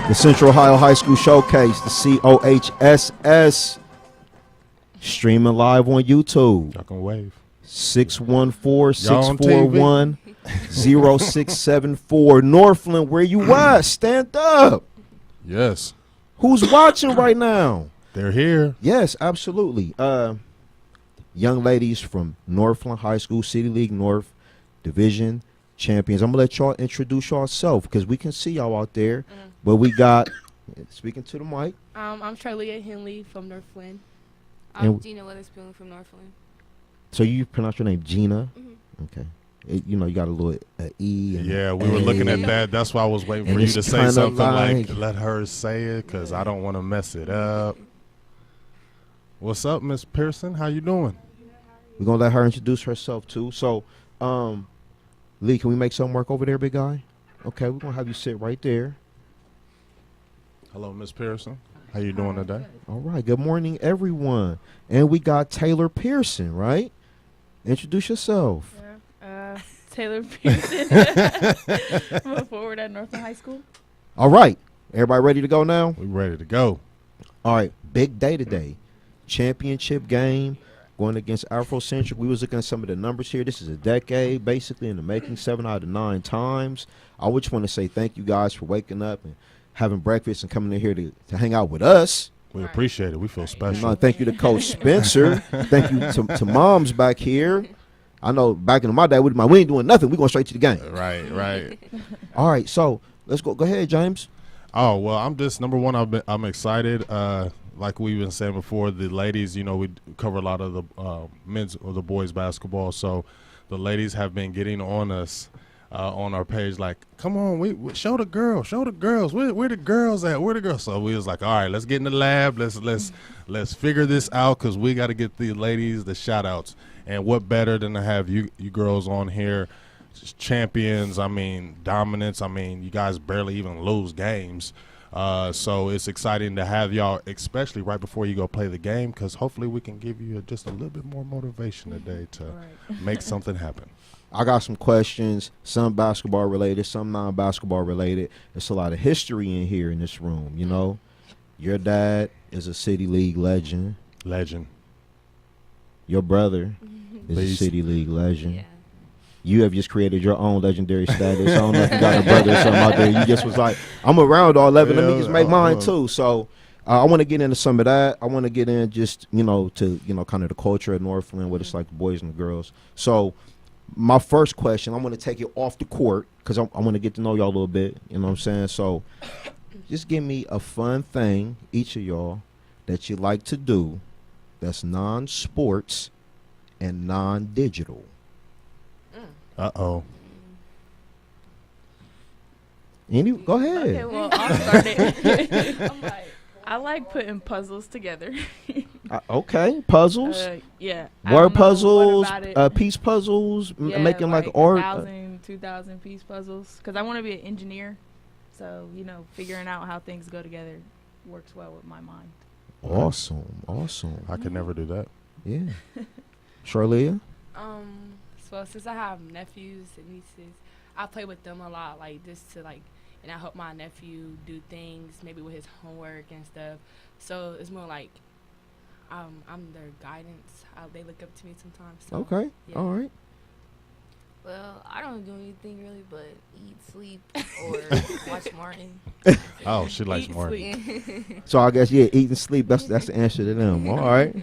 The Central Ohio High School Showcase, the COHSS, streaming live on YouTube. Y'all can wave. 614-641-0674. Northland, where you at? Stand up. Yes. Who's watching right now? They're here. Yes, absolutely. Young ladies from Northland High School, City League North Division champions. I'm going to let y'all introduce yourself because we can see y'all out there. But we got, speaking to the mic. I'm Charlea Henley from Northland. I'm Jeana Weatherspoon from Northland. So you pronounce your name Jeana? Mm-hmm. Okay. You got a little E. And yeah, we were looking at that. That's why I was waiting for you to say something like, let her say it, because I don't want to mess it up. What's up, Miss Pearson? How you doing? We're going to let her introduce herself, too. So, Lee, can we make something work over there, big guy? Okay, we're going to have you sit right there. Hello, Miss Pearson. How you doing today? All right. Good morning, everyone. And we got Taylor Pearson, right? Introduce yourself. Yeah. Taylor Pearson. I'm a forward at Northland High School. All right. Everybody ready to go now? We ready to go. All right. Big day today. Championship game going against Afrocentric. We was looking at some of the numbers here. This is a decade basically in the making, 7 out of 9 times. I just want to say thank you guys for waking up and having breakfast and coming in here to hang out with us. We appreciate it. We feel special. Thank you to Coach Spencer. Thank you to moms back here. I know back in my day, we ain't doing nothing. We're going straight to the game. Right. All right, so let's go. Go ahead, James. Oh, well, I'm just, number one, I'm excited. Like we've been saying before, the ladies, we cover a lot of the men's or the boys basketball. So the ladies have been getting on us on our page like, come on, we show the girls. Where the girls at? Where the girls? So we was like, all right, let's get in the lab. Let's figure this out because we got to get the ladies the shout outs. And what better than to have you girls on here, just champions. I mean, dominance. I mean, you guys barely even lose games. So it's exciting to have y'all, especially right before you go play the game, because hopefully we can give you just a little bit more motivation today to make something happen. I got some questions, some basketball related, some non-basketball related. There's a lot of history in here in this room, Your dad is a City League legend. Your brother is a City League legend. Yeah. You have just created your own legendary status. I don't know if you got a brother or something out there. You just was like, I'm around all 11. Let me just make mine too. So I want to get into some of that. I want to get in just, to, kind of the culture at Northland, what it's like the boys and the girls. So my first question, I want to take it off the court because I want to get to know y'all a little bit. You know what I'm saying? So just give me a fun thing, each of y'all, that you like to do that's non-sports and non-digital. Uh-oh. Go ahead. Okay, well, I'll start it. I like putting puzzles together. Okay, puzzles. Yeah. Word puzzles, piece puzzles, making like art. 2,000 piece puzzles. Because I want to be an engineer. So, figuring out how things go together works well with my mind. Awesome. I could never do that. Yeah. Charlea? So since I have nephews and nieces, I play with them a lot, just to and I help my nephew do things, maybe with his homework and stuff. So it's more like I'm their guidance. They look up to me sometimes. So, okay. Yeah. All right. Well, I don't do anything really but eat, sleep, or watch Martin. Oh, she likes Martin. So I guess, eat and sleep, that's the answer to them. All right.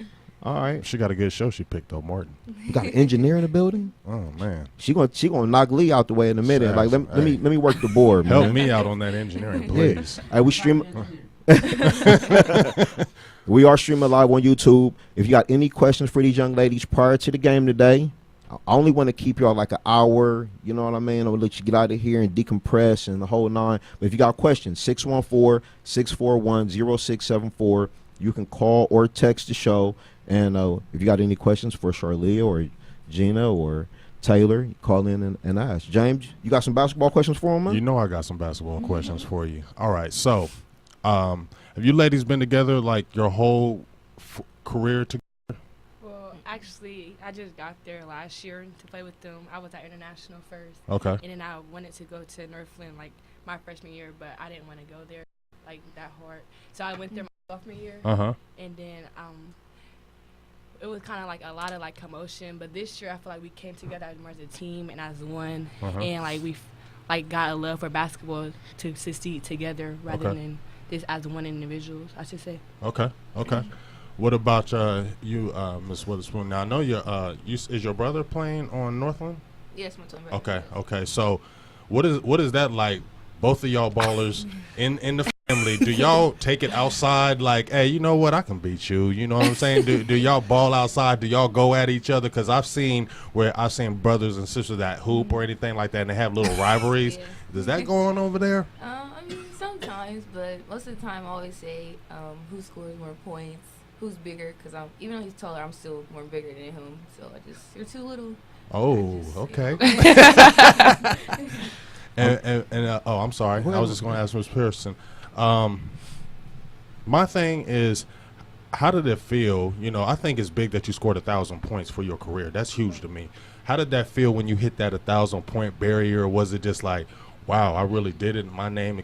She got a good show she picked, though, Martin. You got an engineer in the building? Oh, man. She gonna knock Lee out the way in a minute. Let me work the board, man. Help me out on that engineering, please. Hey, we stream. We are streaming live on YouTube. If you got any questions for these young ladies prior to the game today, I only want to keep y'all like an hour. You know what I mean? I'll let you get out of here and decompress and the whole nine. But if you got questions, 614-641-0674. You can call or text the show. And if you got any questions for Charlea or Jeana or Taylor, call in and ask. James, you got some basketball questions for him, man? You know I got some basketball questions for you. All right. So have you ladies been together like your whole career together? Well, actually, I just got there last year to play with them. I was at International first. Okay. And then I wanted to go to Northland my freshman year, but I didn't want to go there. like that hard. So I went there my sophomore year, and then it was kind of like a lot of like commotion. But this year I feel like we came together as more as a team and as one, and like we like got a love for basketball to succeed together rather than just as one individual, I should say. Okay. What about you, Miss Weatherspoon? Now I know is your brother playing on Northland? Yes, my twin brother. Okay. So, what is that like? Both of y'all ballers in the family. Do y'all take it outside? Like, hey, you know what? I can beat you. You know what I'm saying? Do y'all ball outside? Do y'all go at each other? Because I've seen brothers and sisters that hoop or anything like that, and they have little rivalries. Yeah. Does that go on over there? I mean, sometimes, but most of the time, I always say who scores more points, who's bigger. Because even though he's taller, I'm still more bigger than him. So you're too little. Oh, okay. And I'm sorry. I was just going to ask Ms. Pearson. My thing is, how did it feel? You know, I think it's big that you scored 1,000 points for your career. That's huge to me. How did that feel when you hit that 1,000-point barrier? Was it just like, wow, I really did it. My name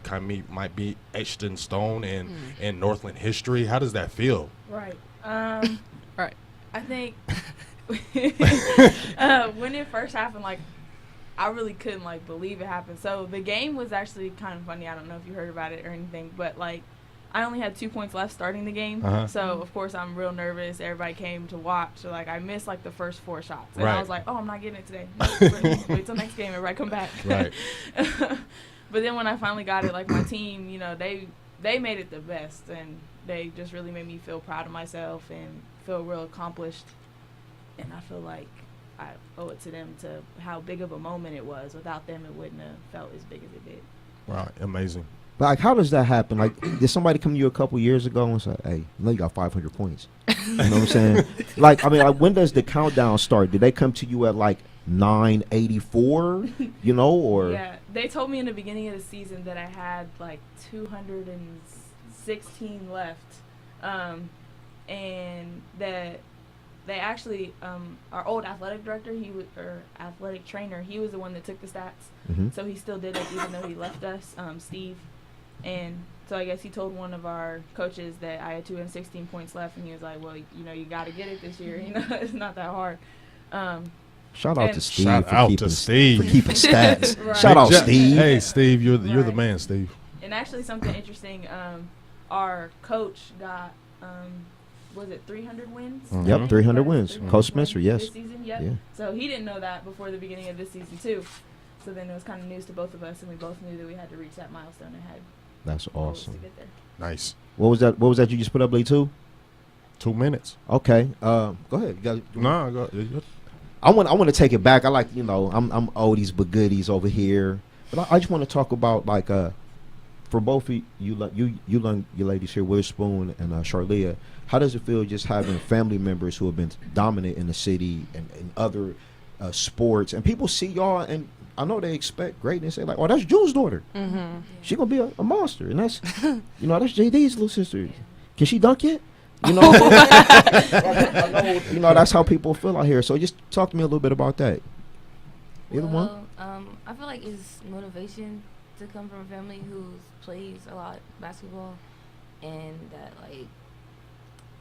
might be etched in stone in Northland history. How does that feel? Right. Right. I think when it first happened, like, I really couldn't, like, believe it happened. So the game was actually kind of funny. I don't know if you heard about it or anything, but, like, I only had 2 points left starting the game. So, of course, I'm real nervous. Everybody came to watch. So, like, I missed, like, the first 4 shots. And I was like, oh, I'm not getting it today. Wait till next game. Everybody come back. Right. But then when I finally got it, like, my team, you know, they made it the best. And they just really made me feel proud of myself and feel real accomplished. And I feel like I owe it to them to how big of a moment it was. Without them, it wouldn't have felt as big as it did. Wow, amazing. But like, how does that happen? Like, did somebody come to you a couple years ago and say, "Hey, I know you got 500 points"? You know what I'm saying? Like, I mean, like, when does the countdown start? Did they come to you at like 984? You know, or yeah, they told me in the beginning of the season that I had like 216 left, and that. They actually, our old athletic director, athletic trainer, he was the one that took the stats. So he still did it even though he left us, Steve. And so I guess he told one of our coaches that I had 216 points left, and he was like, well, you know, you got to get it this year. You know, it's not that hard. Shout out to Steve. Shout out to Steve for keeping stats. Right. Shout out Steve. Hey, Steve, you're the man, Steve. And actually something interesting, our coach got... was it 300 wins? Yep, 300 wins. Coach Spencer, yes. This season, yep. Yeah. So he didn't know that before the beginning of this season, too. So then it was kind of news to both of us, and we both knew that we had to reach that milestone and had That's awesome. to get there. Nice. What was that you just put up, Lee, 2? 2 minutes. Okay. Go ahead. You No, I want to take it back. I like, you know, I'm oldies but goodies over here. But I just want to talk about, like, for both of you ladies here, Weatherspoon and Charlea, how does it feel just having family members who have been dominant in the city and other sports, and people see y'all, and I know they expect greatness. They're like, oh, that's Jules' daughter. She gonna be a monster, and that's you know, that's JD's little sister. Can she dunk yet? You know, I know, you know, that's how people feel out here. So just talk to me a little bit about that. Either one. I feel like it's motivation to come from a family who plays a lot basketball, and that, like,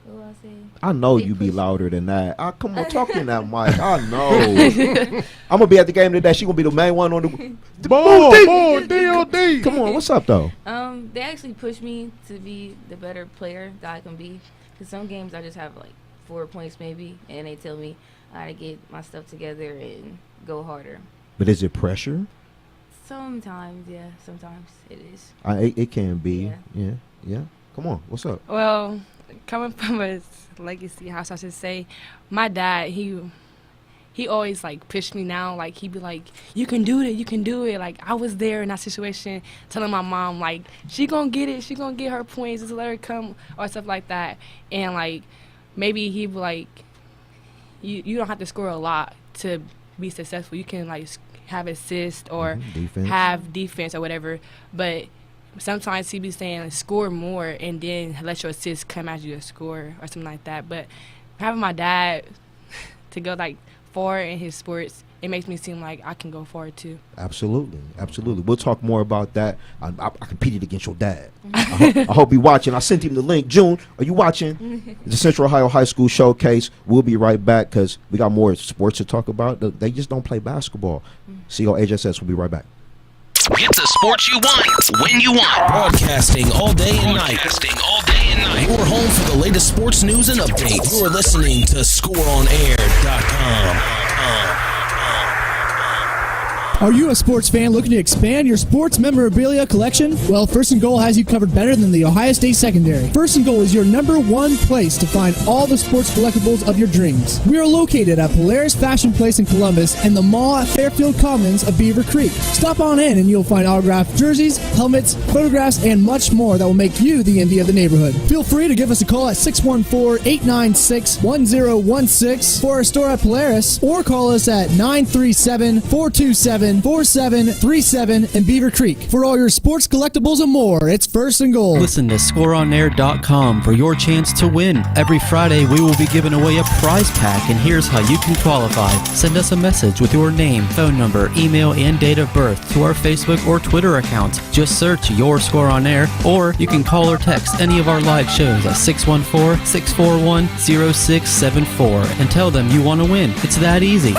what do I say? I know you be louder than that. Come on, talk in that mic. I know. I'm gonna be at the game today. She gonna be the main one on the ball, DOD. Come on, what's up though? They actually push me to be the better player that I can be. Cause some games I just have like 4 points maybe, and they tell me I gotta get my stuff together and go harder. But is it pressure? Sometimes, yeah. Sometimes it is. It can be. Yeah. Come on, what's up? Well, coming from a legacy house, I should say, my dad, he always, like, pushed me now. Like, he'd be like, you can do it. Like, I was there in that situation telling my mom, like, she gonna get it. She gonna get her points. Just let her come, or stuff like that. And, like, maybe he'd be like, you don't have to score a lot to be successful. You can, like, have assist or have defense or whatever. But sometimes he be saying, like, score more and then let your assist come as you a score or something like that. But having my dad to go, like, far in his sports it makes me seem like I can go for it too. Absolutely. We'll talk more about that. I competed against your dad. I hope you're watching. I sent him the link. June, are you watching? The Central Ohio High School Showcase. We'll be right back because we got more sports to talk about. They just don't play basketball. COHSS. We'll be right back. Get the sports you want, when you want. Broadcasting all day and night. Your home for the latest sports news and updates. You're listening to ScoreOnAir.com. Are you a sports fan looking to expand your sports memorabilia collection? Well, First and Goal has you covered better than the Ohio State Secondary. First and Goal is your #1 place to find all the sports collectibles of your dreams. We are located at Polaris Fashion Place in Columbus and the mall at Fairfield Commons of Beaver Creek. Stop on in and you'll find autographed jerseys, helmets, photographs, and much more that will make you the envy of the neighborhood. Feel free to give us a call at 614-896-1016 for our store at Polaris, or call us at 937-427-4737 in Beaver Creek. For all your sports collectibles and more, it's First and Goal. Listen to ScoreOnAir.com for your chance to win. Every Friday, we will be giving away a prize pack, and here's how you can qualify. Send us a message with your name, phone number, email, and date of birth to our Facebook or Twitter accounts. Just search Your Score on Air, or you can call or text any of our live shows at 614-641-0674 and tell them you want to win. It's that easy.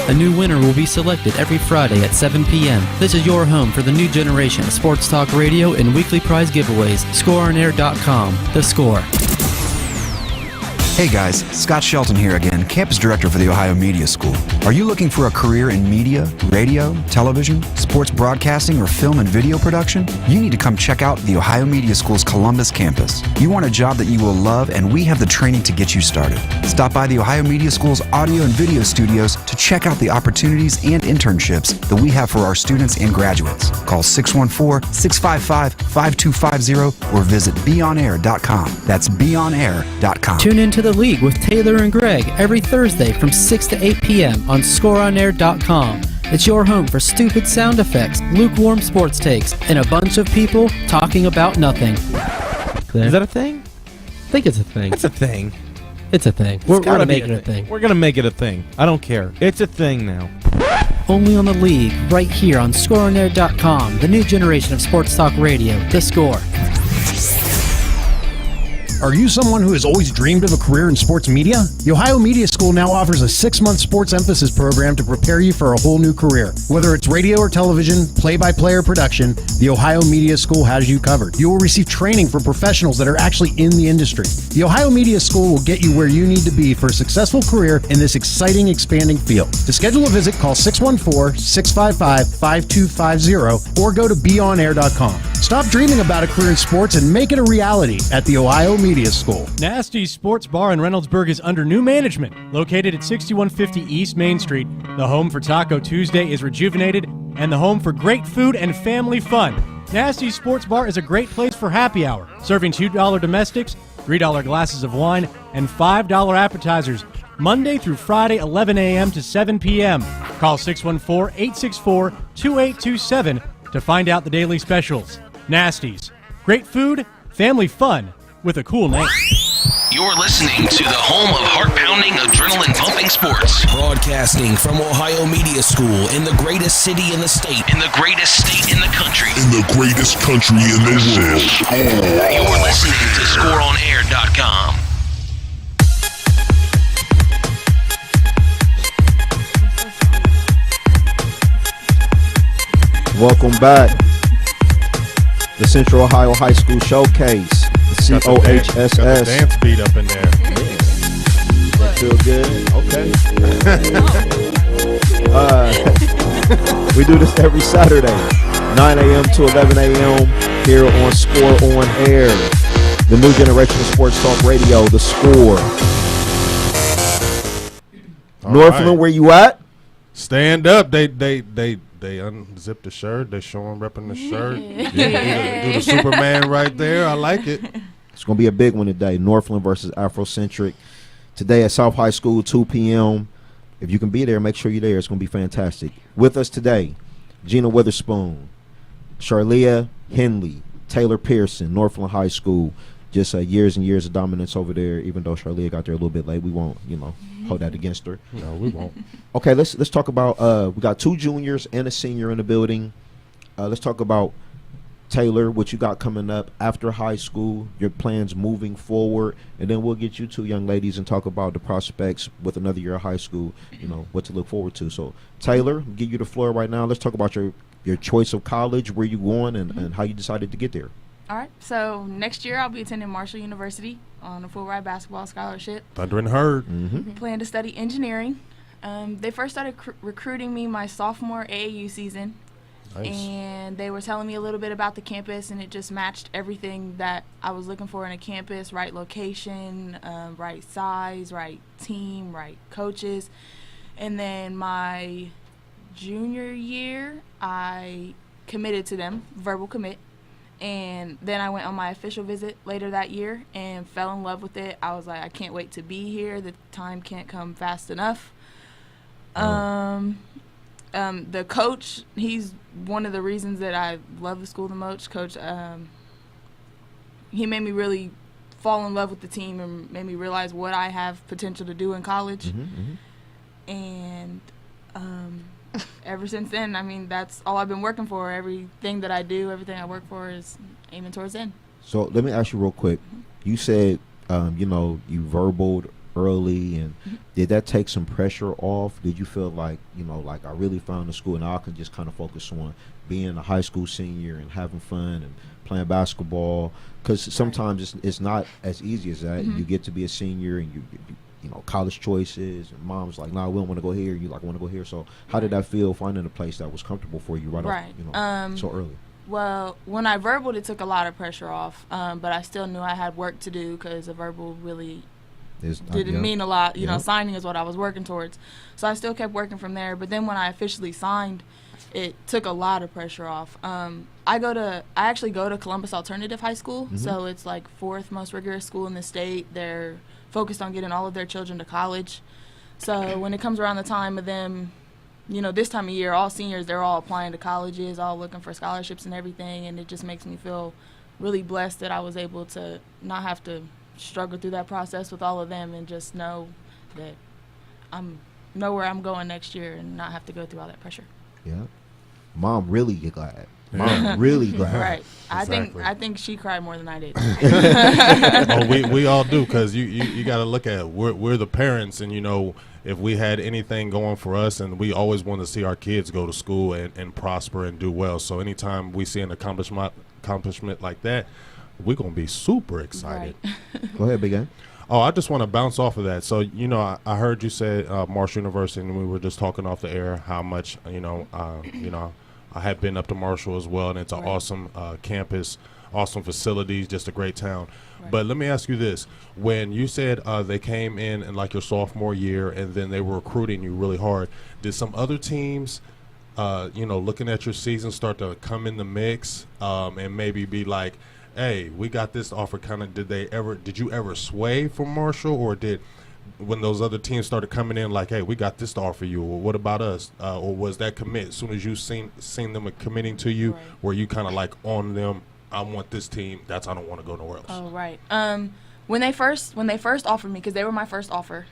A new winner will be selected every Friday at 7 p.m. This is your home for the new generation of sports talk radio and weekly prize giveaways. ScoreOnAir.com. The Score. Hey guys, Scott Shelton here again, Campus Director for the Ohio Media School. Are you looking for a career in media, radio, television, sports broadcasting, or film and video production? You need to come check out the Ohio Media School's Columbus campus. You want a job that you will love, and we have the training to get you started. Stop by the Ohio Media School's audio and video studios to check out the opportunities and internships that we have for our students and graduates. Call 614-655-5250 or visit beonair.com. That's beonair.com. Tune into The League with Taylor and Greg every Thursday from 6 to 8 p.m. on ScoreOnAir.com. It's your home for stupid sound effects, lukewarm sports takes, and a bunch of people talking about nothing. Is that a thing? I think it's a thing. It's a thing. It's a thing. We're going to make it a thing. We're going to make it a thing. I don't care. It's a thing now. Only on The League, right here on ScoreOnAir.com, the new generation of sports talk radio, The Score. Are you someone who has always dreamed of a career in sports media? The Ohio Media School now offers a 6-month sports emphasis program to prepare you for a whole new career. Whether it's radio or television, play-by-play or production, the Ohio Media School has you covered. You will receive training from professionals that are actually in the industry. The Ohio Media School will get you where you need to be for a successful career in this exciting, expanding field. To schedule a visit, call 614-655-5250 or go to beonair.com. Stop dreaming about a career in sports and make it a reality at the Ohio Media School. Nasty's Sports Bar in Reynoldsburg is under new management. Located at 6150 East Main Street, the home for Taco Tuesday is rejuvenated and the home for great food and family fun. Nasty's Sports Bar is a great place for happy hour, serving $2 domestics, $3 glasses of wine, and $5 appetizers, Monday through Friday, 11 a.m. to 7 p.m. Call 614-864-2827 to find out the daily specials. Nasty's. Great food, family fun, with a cool name. You're listening to the home of heart-pounding, adrenaline-pumping sports. Broadcasting from Ohio Media School in the greatest city in the state. In the greatest state in the country. In the greatest country in the world. You're listening to ScoreOnAir.com. Welcome back. The Central Ohio High School Showcase, the COHSS. Got the dance beat up in there. That feel good? Okay. We do this every Saturday, 9 a.m. to 11 a.m. here on Score on Air, the new generation of sports talk radio, The Score. Northland, right. Where you at? Stand up. They unzip the shirt. They show them repping the shirt. Do the Superman right there. I like it. It's going to be a big one today. Northland versus Afrocentric. Today at South High School, 2 p.m. If you can be there, make sure you're there. It's going to be fantastic. With us today, Jeana Weatherspoon, Charlea, Henley, Taylor Pearson, Northland High School. just years and years of dominance over there. Even though Charlea got there a little bit late, we won't, hold that against her. No, we won't. Okay, let's talk about. We got 2 juniors and a senior in the building. Let's talk about Taylor, what you got coming up after high school, your plans moving forward, and then we'll get you 2 young ladies and talk about the prospects with another year of high school, what to look forward to. So, Taylor, I'll give you the floor right now. Let's talk about your choice of college, where you going, and how you decided to get there. All right. So, next year I'll be attending Marshall University on a full ride basketball scholarship. Thunder and Herd. Plan to study engineering. They first started recruiting me my sophomore AAU season. Nice. And they were telling me a little bit about the campus, and it just matched everything that I was looking for in a campus: right location, right size, right team, right coaches. And then my junior year, I committed to them, verbal commit. And then I went on my official visit later that year and fell in love with it. I was like, I can't wait to be here. The time can't come fast enough. The coach, he's one of the reasons that I love the school the most. Coach, he made me really fall in love with the team and made me realize what I have potential to do in college. And ever since then, I mean, that's all I've been working for. Everything that I do, everything I work for is aiming towards in. So let me ask you real quick. You said, you verbaled early, and did that take some pressure off? Did you feel like, like I really found the school and now I can just kind of focus on being a high school senior and having fun and playing basketball? Because sometimes it's not as easy as that. You get to be a senior and you college choices, and mom's like, nah, we don't want to go here. You like want to go here. So how did that feel finding a place that was comfortable for you off, so early? Well, when I verbaled, it took a lot of pressure off, but I still knew I had work to do because a verbal really didn't mean a lot. Signing is what I was working towards. So I still kept working from there. But then when I officially signed, it took a lot of pressure off. I actually go to Columbus Alternative High School, so it's like 4th most rigorous school in the state. They're focused on getting all of their children to college. So when it comes around the time of them, this time of year, all seniors, they're all applying to colleges, all looking for scholarships and everything, and it just makes me feel really blessed that I was able to not have to struggle through that process with all of them and just know that know where I'm going next year and not have to go through all that pressure. Yeah. Mom really glad. Mom really glad. Right. Exactly. I think she cried more than I did. We all do, because you got to look at it. We're the parents, and if we had anything going for us, and we always want to see our kids go to school and prosper and do well. So anytime we see an accomplishment like that, we're gonna be super excited. Right. Go ahead, Big A. Oh, I just want to bounce off of that. So, I heard you say Marshall University, and we were just talking off the air how much, I had been up to Marshall as well, and it's an awesome campus, awesome facilities, just a great town. Right. But let me ask you this. When you said they came in like your sophomore year and then they were recruiting you really hard, did some other teams, looking at your season, start to come in the mix and maybe be like, hey, we got this offer? Did you ever sway from Marshall, or when those other teams started coming in like, hey, we got this to offer you, or what about us? Or was that commit as soon as you seen them committing to you, were you kind of like on them, I want this team, I don't want to go nowhere else? Oh, right. When they first offered me, because they were my first offer,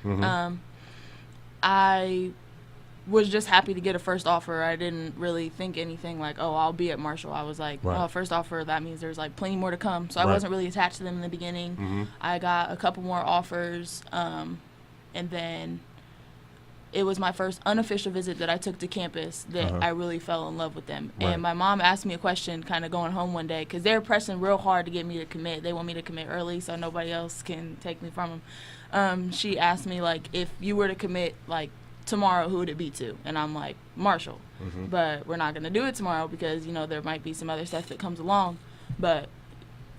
I was just happy to get a first offer. I didn't really think anything like, oh, I'll be at Marshall. I was like, oh, first offer, that means there's like plenty more to come. So I wasn't really attached to them in the beginning. I got a couple more offers, and then it was my first unofficial visit that I took to campus that I really fell in love with them. And my mom asked me a question kind of going home one day, because they're pressing real hard to get me to commit. They want me to commit early so nobody else can take me from them. She asked me, like, if you were to commit, like, tomorrow, who would it be to? And I'm like, Marshall. But we're not going to do it tomorrow because, there might be some other stuff that comes along. But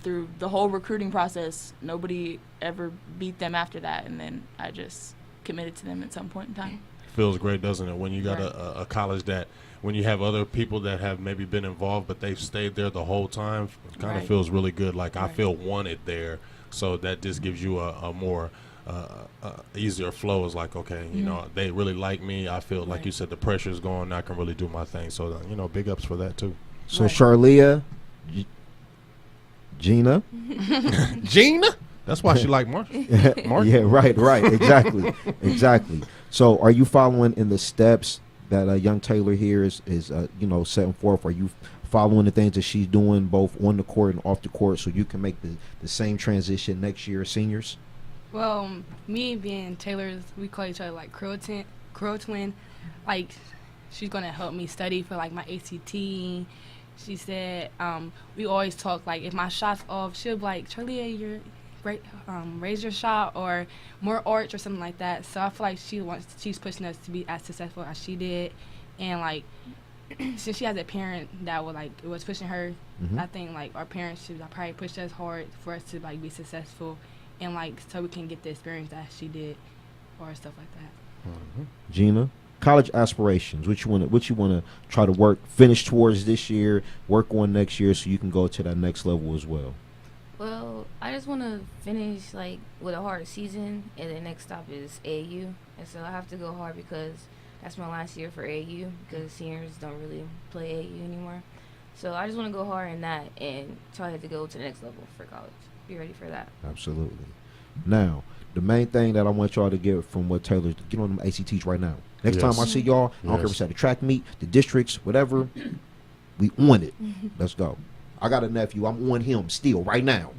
through the whole recruiting process, nobody ever beat them after that. And then I just committed to them at some point in time. Feels great, doesn't it, when you got a college that, when you have other people that have maybe been involved but they've stayed there the whole time, it kind of feels really good. Like, I feel wanted there. So that just gives you a more easier flow. Is like, okay, they really like me. I feel like you said, the pressure's gone. I can really do my thing. So big ups for that too. So Charlea, Jeana. Jeana? That's why she like Mark. Yeah, right. Exactly. So are you following in the steps that young Taylor here is setting forth? Are you following the things that she's doing both on the court and off the court so you can make the same transition next year as seniors? Well, me being Taylor's, we call each other like Crow Twin. Like, she's going to help me study for like my ACT. She said, we always talk like if my shot's off, she'll be like, Charlea, you're great, raise your shot or more arch or something like that. So I feel like she's pushing us to be as successful as she did. And like, since she has a parent that was pushing her, I think like our parents should probably push us hard for us to like be successful and like so we can get the experience that she did or stuff like that. Jeana, college aspirations. What you want to try to finish towards this year, work on next year, so you can go to that next level as well. Well, I just want to finish like with a hard season, and the next stop is AAU, and so I have to go hard because that's my last year for AAU because seniors don't really play AAU anymore. So I just want to go hard in that and try to go to the next level for college. Be ready for that. Absolutely. Now, the main thing that I want y'all to get from what Taylor's, get on them ACTs right now. Next time I see y'all, I don't care if it's at the track meet, the districts, whatever, we on it. Let's go. I got a nephew. I'm on him still right now.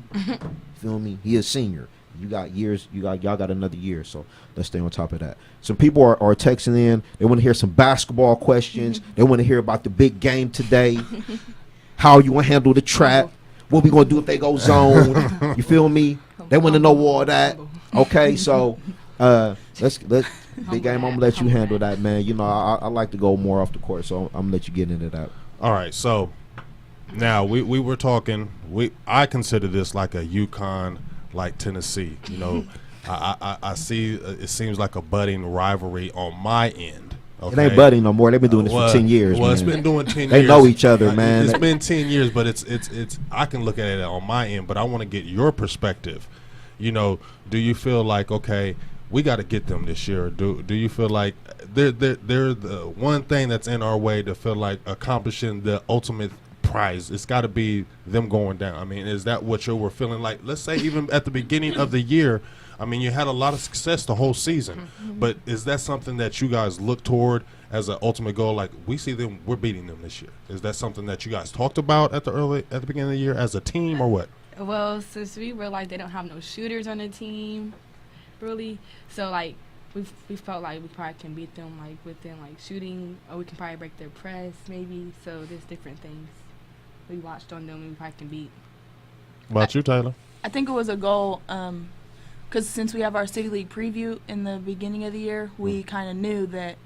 Feel me? He is senior. You got years. Y'all got another year. So let's stay on top of that. Some people are texting in. They want to hear some basketball questions. They want to hear about the big game today. How you want to handle the trap? What we gonna do if they go zone? You feel me? They want to know all that. Okay, so let's big game. I'm gonna let you handle that, man. You know, I like to go more off the court, so I'm gonna let you get into that. All right, so now we were talking. I consider this like a UConn, like Tennessee. You know, I see it seems like a budding rivalry on my end. Okay. It ain't budding no more. They've been doing this for 10 years. Well, man. It's been doing 10 years. They know each other, man. It's been 10 years, but it's. I can look at it on my end, but I want to get your perspective. You know, do you feel like, okay, we got to get them this year? Do you feel like they're the one thing that's in our way to feel like accomplishing the ultimate prize? It's got to be them going down. I mean, is that what you were feeling like? Let's say even at the beginning of the year, I mean, you had a lot of success the whole season, but is that something that you guys look toward as an ultimate goal? Like, we see them, we're beating them this year. Is that something that you guys talked about at the beginning of the year as a team, or what? Well, since we realized they don't have no shooters on the team, really, so like we felt like we probably can beat them like within like shooting, or we can probably break their press maybe. So there's different things we watched on them and we probably can beat. What about you, Taylor? I think it was a goal. Because since we have our City League preview in the beginning of the year, we kind of knew that,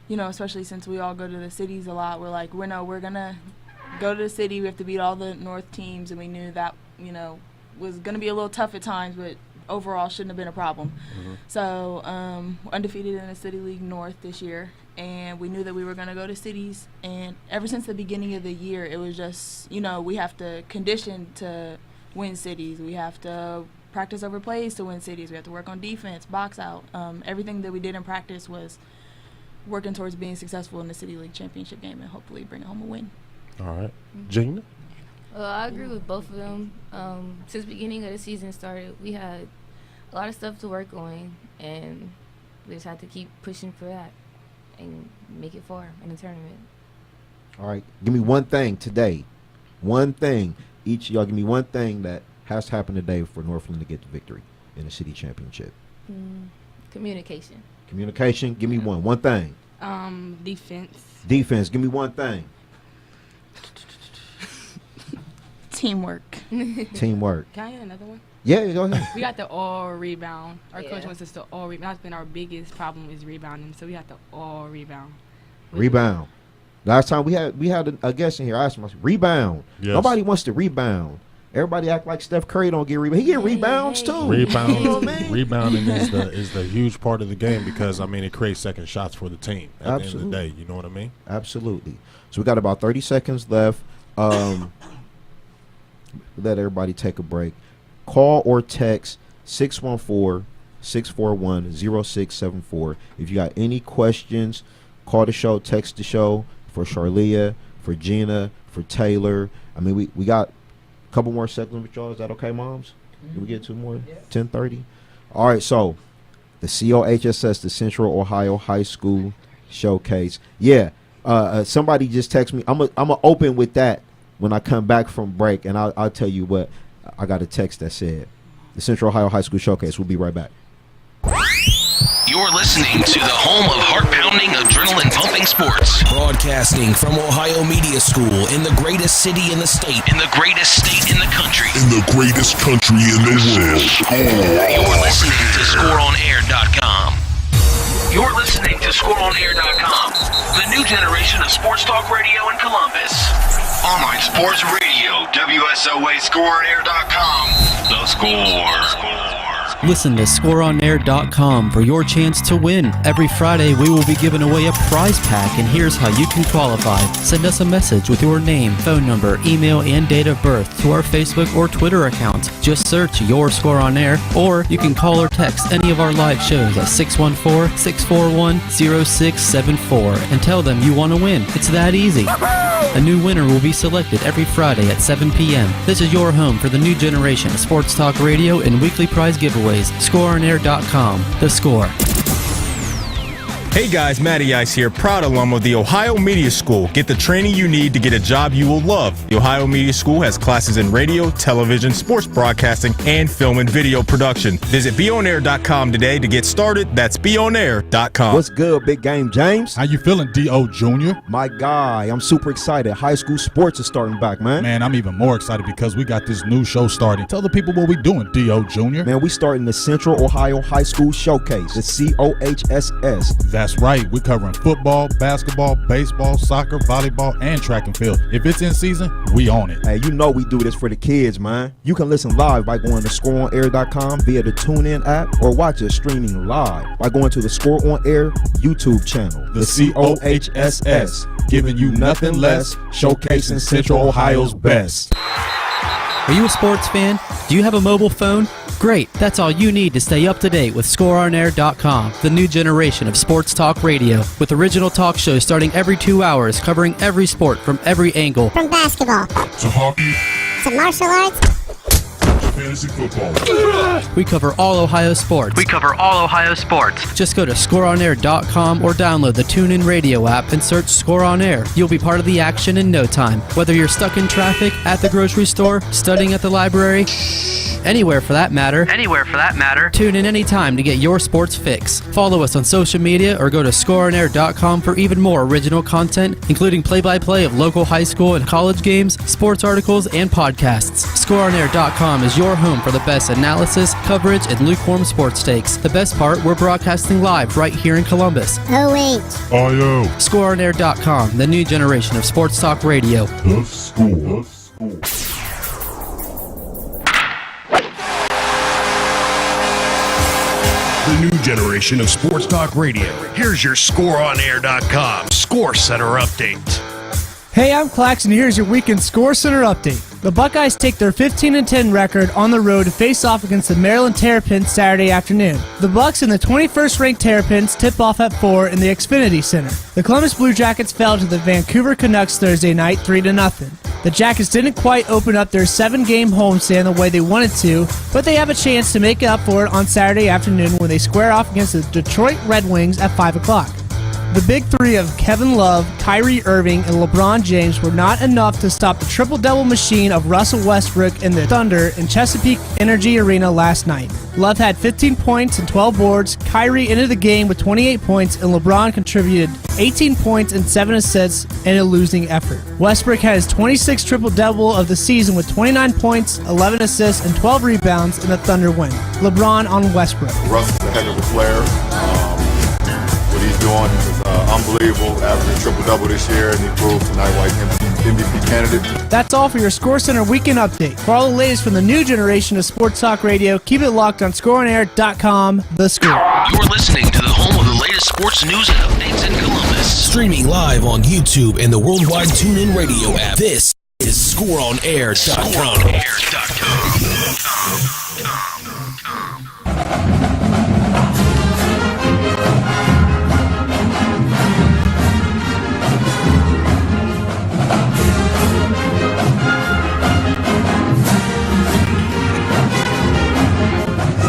you know, especially since we all go to the cities a lot, we're like, we're going to go to the city. We have to beat all the North teams. And we knew that, you know, was going to be a little tough at times, but overall shouldn't have been a problem. So undefeated in the City League North this year. And we knew that we were going to go to cities. And ever since the beginning of the year, it was just, you know, we have to condition to win cities. We have to practice over plays to win cities. We have to work on defense, box out. Everything that we did in practice was working towards being successful in the City League championship game and hopefully bring home a win. All right. Jeana? Well, I agree with both of them. Since the beginning of the season started, we had a lot of stuff to work on, and we just had to keep pushing for that and make it far in the tournament. All right. Give me one thing today. One thing. Each of y'all give me one thing that has to happen today for Northland to get the victory in the city championship. Communication. Communication. Give me one thing. Defense. Defense. Give me one thing. Teamwork. Teamwork. Can I get another one? Yeah, go ahead. We got the all rebound. Our coach wants us to all rebound. That's been our biggest problem is rebounding. So we have to all rebound. Rebound. Last time we had a guest in here. I asked him, rebound. Yes. Nobody wants to rebound. Everybody act like Steph Curry don't get rebounds. He get rebounds too. Rebounding is the huge part of the game because I mean it creates second shots for the team at the end of the day. You know what I mean? Absolutely. So we got about 30 seconds left. Let everybody take a break. Call or text 614-641-0674. If you got any questions, call the show, text the show for Charlea, for Jeana, for Taylor. I mean, we got Couple more seconds with y'all. Is that okay, moms? Can we get 2 more? 10:30. All right. So the COHSS, the Central Ohio High School Showcase. Yeah. Somebody just text me. I'm a open with that when I come back from break, and I'll tell you what. I got a text that said the Central Ohio High School Showcase. We'll be right back. You're listening to the home of heart-pounding, adrenaline-pumping sports. Broadcasting from Ohio Media School in the greatest city in the state. In the greatest state in the country. In the greatest country in the world. You're listening to ScoreOnAir.com. You're listening to ScoreOnAir.com, the new generation of sports talk radio in Columbus. Online sports radio, WSOA ScoreOnAir.com. The Score. Listen to ScoreOnAir.com for your chance to win. Every Friday, we will be giving away a prize pack, and here's how you can qualify. Send us a message with your name, phone number, email, and date of birth to our Facebook or Twitter account. Just search Your Score on Air, or you can call or text any of our live shows at 614-641-0674 and tell them you want to win. It's that easy. A new winner will be selected every Friday at 7 p.m. This is your home for the new generation of sports talk radio and weekly prize giveaways. ScoreOnAir.com. The Score. Hey guys, Matty Ice here, proud alum of the Ohio Media School. Get the training you need to get a job you will love. The Ohio Media School has classes in radio, television, sports broadcasting, and film and video production. Visit BeOnAir.com today to get started. That's BeOnAir.com. What's good, Big Game James? How you feeling, D.O. Jr.? My guy, I'm super excited. High school sports is starting back, man. Man, I'm even more excited because we got this new show starting. Tell the people what we doing, D.O. Jr. Man, we starting the Central Ohio High School Showcase, the COHSS. That's right. We're covering football, basketball, baseball, soccer, volleyball, and track and field. If it's in season, we own it. Hey, you know we do this for the kids, man. You can listen live by going to ScoreOnAir.com via the TuneIn app, or watch us streaming live by going to the Score On Air YouTube channel. The COHSS, giving you nothing less, showcasing Central Ohio's best. Are you a sports fan? Do you have a mobile phone? Great, that's all you need to stay up to date with ScoreOnAir.com, the new generation of sports talk radio, with original talk shows starting every 2 hours, covering every sport from every angle. From basketball to hockey to martial arts. Fantasy football. We cover all Ohio sports. Just go to ScoreOnAir.com or download the TuneIn Radio app and search Score On Air. You'll be part of the action in no time. Whether you're stuck in traffic, at the grocery store, studying at the library, anywhere for that matter. Tune in anytime to get your sports fix. Follow us on social media or go to ScoreOnAir.com for even more original content, including play-by-play of local high school and college games, sports articles, and podcasts. ScoreOnAir.com is your home for the best analysis, coverage, and lukewarm sports takes. The best part, we're broadcasting live right here in Columbus. Oh, wait. I.O. ScoreOnAir.com, the new generation of sports talk radio. The Score. The new generation of sports talk radio. Here's your ScoreOnAir.com Score Center update. Hey, I'm Clax, and here's your weekend Score Center update. The Buckeyes take their 15-10 record on the road to face off against the Maryland Terrapins Saturday afternoon. The Bucks and the 21st-ranked Terrapins tip off at 4 in the Xfinity Center. The Columbus Blue Jackets fell to the Vancouver Canucks Thursday night 3-0. The Jackets didn't quite open up their 7-game homestand the way they wanted to, but they have a chance to make up for it on Saturday afternoon when they square off against the Detroit Red Wings at 5 o'clock. The big three of Kevin Love, Kyrie Irving, and LeBron James were not enough to stop the triple-double machine of Russell Westbrook and the Thunder in Chesapeake Energy Arena last night. Love had 15 points and 12 boards, Kyrie entered the game with 28 points, and LeBron contributed 18 points and 7 assists in a losing effort. Westbrook had his 26th triple-double of the season with 29 points, 11 assists, and 12 rebounds in the Thunder win. LeBron on Westbrook. Russell's a heck of a player. What he's doing is unbelievable, averaging triple-double this year, and he proved tonight why he's MVP candidate. That's all for your Score Center weekend update. For all the latest from the new generation of sports talk radio, keep it locked on ScoreOnAir.com, The Score. You're listening to the home of the latest sports news and updates in Columbus. Streaming live on YouTube and the worldwide TuneIn Radio app. This is ScoreOnAir.com.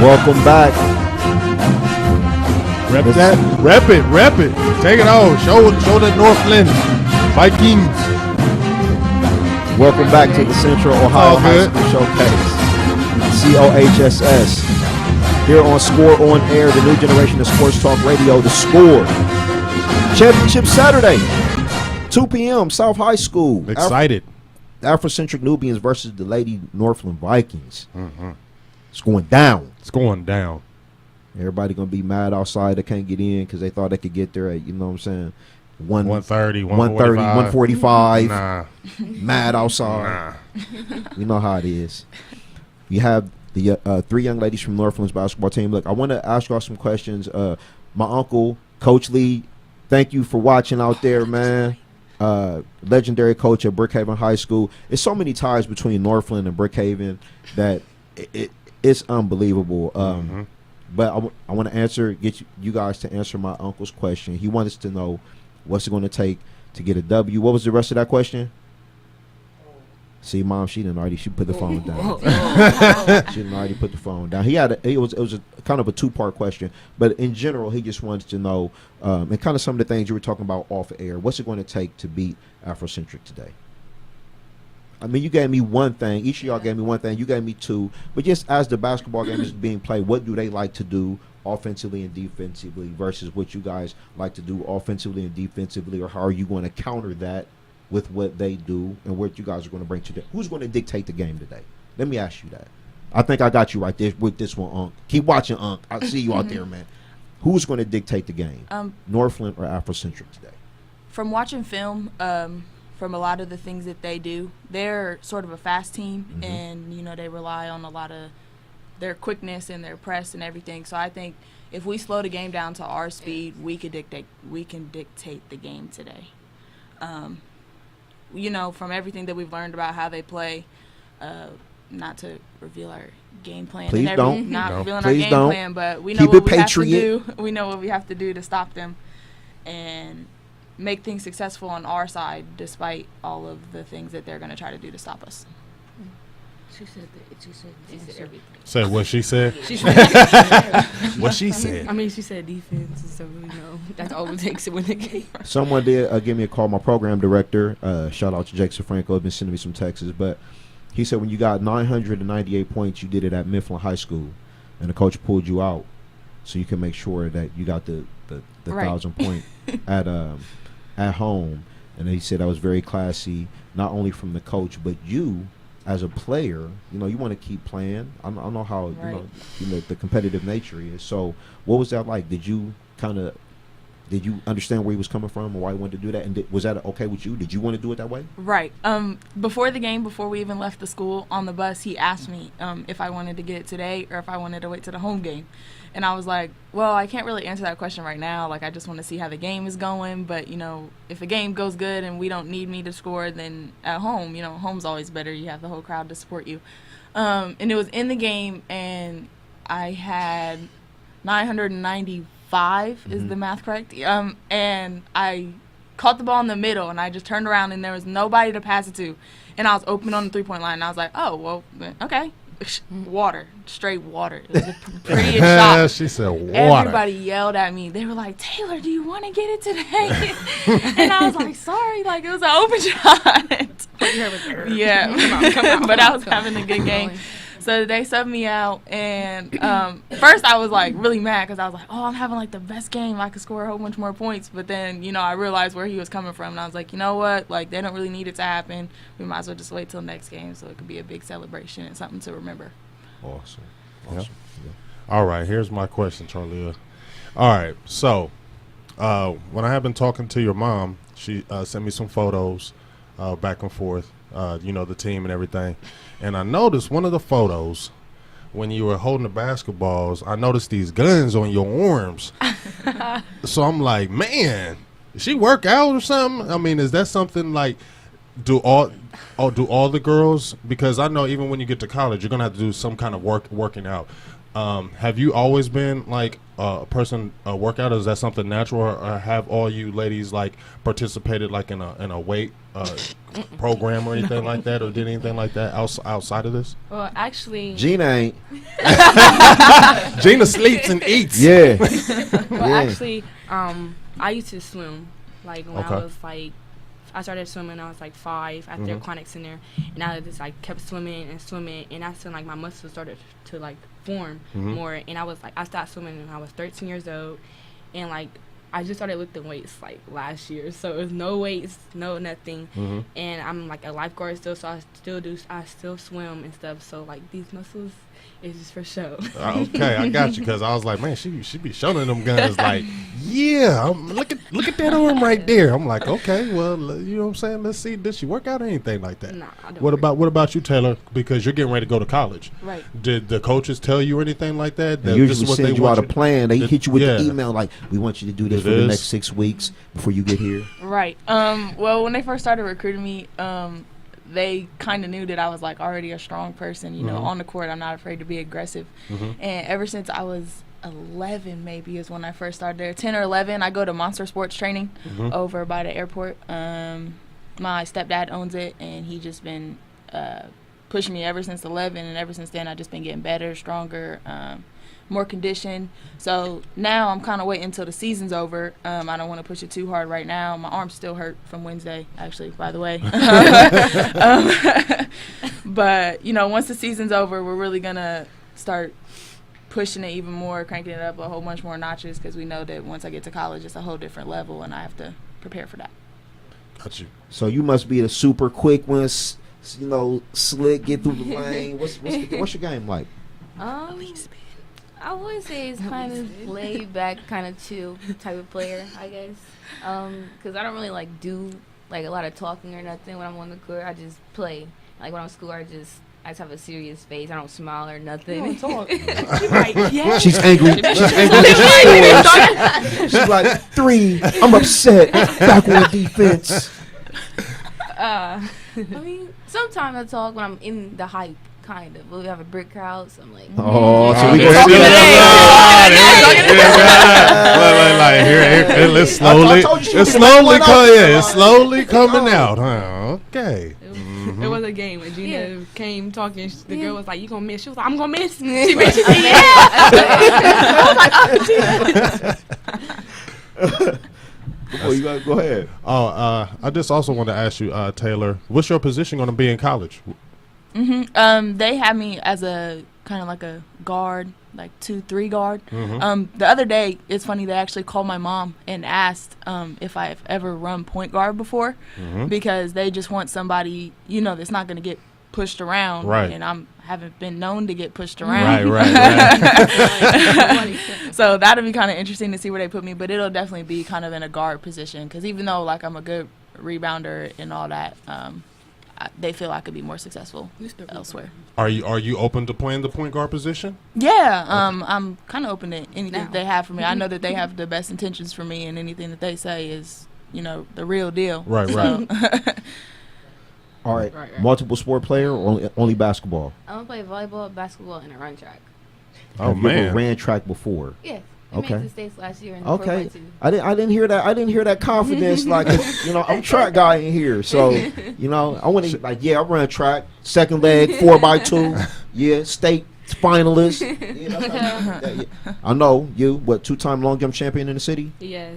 Welcome back. Rep that. Rep it. Rep it. Take it on. Show the Northland Vikings. Welcome back to the Central Ohio High School Showcase. COHSS. Here on Score On Air, the new generation of sports talk radio, The Score. Championship Saturday, 2 p.m., South High School. Excited. Afrocentric Nubians versus the Lady Northland Vikings. Mm-hmm. It's going down. It's going down. Everybody going to be mad outside they can't get in because they thought they could get there at, you know what I'm saying, 1:30, 1:45. Nah. Mad outside. Nah. You know how it is. You have the 3 young ladies from Northland's basketball team. Look, I want to ask y'all some questions. My uncle, Coach Lee, thank you for watching out there, man. Legendary coach at Brookhaven High School. There's so many ties between Northland and Brookhaven that it's unbelievable. But I want to get you guys to answer my uncle's question. He wants to know what's it going to take to get a W. What was the rest of that question? See, Mom, she put the phone down. She didn't already put the phone down. It was a kind of a 2-part question, but in general, he just wanted to know and kind of some of the things you were talking about off air. What's it going to take to beat Afrocentric today? I mean, you gave me one thing. Each of y'all gave me one thing. You gave me 2. But just as the basketball game is being played, what do they like to do offensively and defensively versus what you guys like to do offensively and defensively, or how are you going to counter that with what they do and what you guys are going to bring to them? Who's going to dictate the game today? Let me ask you that. I think I got you right there with this one, Unc. Keep watching, Unc. I see you out there, man. Who's going to dictate the game? Northland or Afrocentric today? From watching film, from a lot of the things that they do, they're sort of a fast team, and they rely on a lot of their quickness and their press and everything. So I think if we slow the game down to our speed, we can dictate the game today. From everything that we've learned about how they play, not to reveal our game plan. Please don't. Not no. revealing Please our game don't. plan, but we know Keep what it we Patriot. have to do. We know what we have to do to stop them and make things successful on our side, despite all of the things that they're going to try to do to stop us. She said everything. Said what she said? She said what she said. I mean, she said defense, so that's all it takes to win the game. Someone did give me a call. My program director, shout out to Jake Safranco, has been sending me some texts, but he said when you got 998 points, you did it at Mifflin High School, and the coach pulled you out so you can make sure that you got the right. 1,000 point at home. And he said that was very classy, not only from the coach, but you as a player. You want to keep playing. I know how right. The competitive nature is. So what was that like? Did you understand where he was coming from and why he wanted to do that? And was that okay with you? Did you want to do it that way? Right. Before the game, before we even left the school, on the bus, he asked me if I wanted to get it today or if I wanted to wait to the home game. And I was like, well, I can't really answer that question right now. Like, I just want to see how the game is going. But, if a game goes good and we don't need me to score, then at home, home's always better. You have the whole crowd to support you. And it was in the game, and I had 995, is the math correct? And I caught the ball in the middle, and I just turned around, and there was nobody to pass it to. And I was open on the three-point line, and I was like, oh, well, okay. Water, straight water. It was the prettiest shot. She said water. Everybody yelled at me. They were like, Taylor, do you want to get it today? And I was like, sorry, like it was an open shot. Yeah, come on. But I was having a good game. So they subbed me out, and first I was like really mad because I was like, oh, I'm having like the best game. I could score a whole bunch more points. But then, I realized where he was coming from, and I was like, you know what? Like, they don't really need it to happen. We might as well just wait till next game so it could be a big celebration and something to remember. Awesome. Yeah. All right, here's my question, Charlea. All right, so when I have been talking to your mom, she sent me some photos back and forth, the team and everything. And I noticed one of the photos when you were holding the basketballs, I noticed these guns on your arms. So I'm like, man, did she work out or something? I mean, is that something like, do all the girls, because I know even when you get to college, you're going to have to do some kind of working out. Have you always been like a workout? Is that something natural, or have all you ladies like participated like in a weight program or anything like that, or did anything like that outside of this? Well, actually, Jeana ain't. Jeana sleeps and eats. Yeah. Well, actually, I used to swim like when I was like. I started swimming when I was like 5 after aquatic center, and I just like kept swimming, and that's when like my muscles started to like form more, and I stopped swimming when I was 13 years old, and like I just started lifting weights like last year, so it was no weights, no nothing, and I'm like a lifeguard still, so I still swim and stuff, so like these muscles is just for show. Okay, I got you, because I was like, man, she be showing them guns like, yeah, look at that arm right there. I'm like, okay, well, you know what I'm saying? Let's see, did she work out or anything like that? Nah, I don't. What about you, Taylor? Because you're getting ready to go to college. Right. Did the coaches tell you anything like that? They usually send you out a plan. They hit you with the email like, we want you to do this for the next 6 weeks before you get here. Right. Well, when they first started recruiting me, they kind of knew that I was like already a strong person, you know, on the court. I'm not afraid to be aggressive. And ever since I was 11 maybe is when I first started there. 10 or 11, I go to Monster Sports Training over by the airport. My stepdad owns it, and he just been pushing me ever since 11, and ever since then I just been getting better, stronger, more conditioned. So now I'm kind of waiting until the season's over. I don't want to push it too hard right now. My arm still hurt from Wednesday, actually, by the way. But, you know, once the season's over, we're really going to start pushing it even more, cranking it up a whole bunch more notches, because we know that once I get to college, it's a whole different level, and I have to prepare for that. Got you. So you must be the super quick ones, you know, slick, get through the lane. What's your game like? I would say it's kind of laid back, kind of chill type of player, I guess. Because I don't really like do like a lot of talking or nothing when I'm on the court. I just play. Like when I'm in school, I just have a serious face. I don't smile or nothing. You don't talk. She's angry. She's like 3. I'm upset. Back on defense. I mean, sometimes I talk when I'm in the hype. Kind of. We have a brick house. I'm like, oh, so we here. It's slowly coming out, huh? Okay. It was a game when Jeana came talking. The girl was like, "You gonna miss?" She was like, "I'm gonna miss." She made she said, "Yeah." Oh, you gotta go ahead. I just also want to ask you, Taylor, what's your position going to be in college? They have me as a kind of like a guard, like 2-3 guard. The other day, it's funny, they actually called my mom and asked if I've ever run point guard before, because they just want somebody, you know, that's not going to get pushed around. Right. And I haven't been known to get pushed around. Right. So that'll be kind of interesting to see where they put me, but it'll definitely be kind of in a guard position, because even though like I'm a good rebounder and all that, they feel I could be more successful elsewhere. Are you open to playing the point guard position? Yeah, I'm kind of open to anything that they have for me. I know that they have the best intentions for me, and anything that they say is, you know, the real deal. Right. All right. Multiple sport player or only basketball? I'm gonna play volleyball, basketball, and a run track. Have you ever ran track before? Yeah. I made the states last year in the Okay. 4x2. I didn't hear that. I didn't hear that confidence. Like, you know, I'm a track guy in here, so you know, I want to like, I run track, second leg, 4x2, state finalist. You know, I know you. What, 2-time long jump champion in the city? Yes.